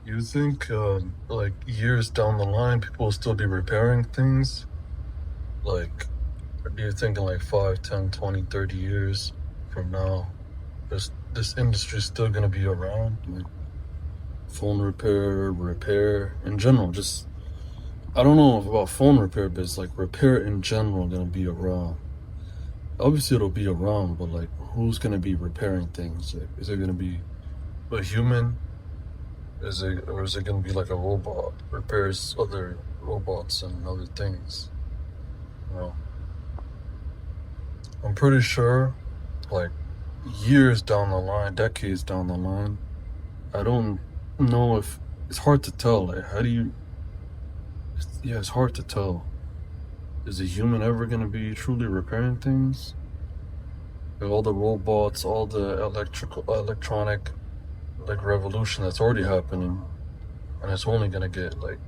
You think, like, years down the line, people will still be repairing things? Like, or do you think in like 5, 10, 20, 30 years from now, this industry is still gonna be around? Like, phone repair in general, just, I don't know about phone repair, but it's like repair in general gonna be around. Obviously, it'll be around, but like, who's gonna be repairing things? Like, is it gonna be a human? Or is it gonna be like a robot repairs other robots and other things? You know, I'm pretty sure, like years down the line, decades down the line, I don't know if it's hard to tell. Like, how do you? Yeah, it's hard to tell. Is a human ever gonna be truly repairing things? Like all the robots, all the electronic, like revolution that's already happening, and it's only gonna get like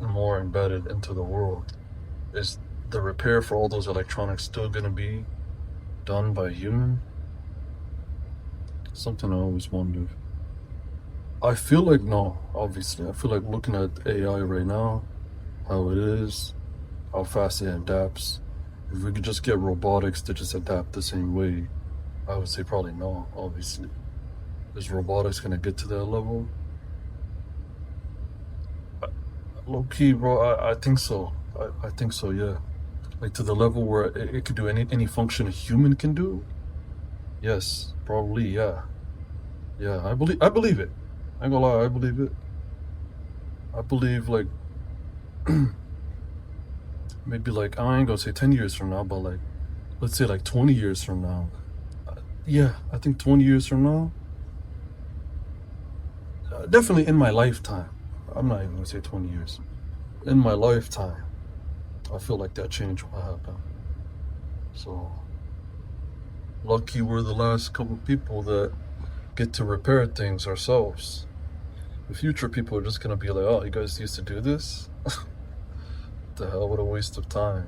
more embedded into the world. Is the repair for all those electronics still gonna be done by a human? Something I always wondered. I feel like no, obviously. I feel like looking at AI right now, how it is, how fast it adapts. If we could just get robotics to just adapt the same way, I would say probably no, obviously. Is robotics gonna get to that level? Low key, bro, I think so. I think so, yeah. Like to the level where it could do any function a human can do? Yes, probably, yeah. Yeah, I believe it. I ain't gonna lie, I believe it. I believe like maybe like I ain't gonna say 10 years from now, but like let's say like 20 years from now. Yeah, I think 20 years from now, definitely in my lifetime. I'm not even gonna say 20 years. In my lifetime, I feel like that change will happen. So lucky we're the last couple people that get to repair things ourselves. The future people are just gonna be like, oh, you guys used to do this? What the hell, what a waste of time.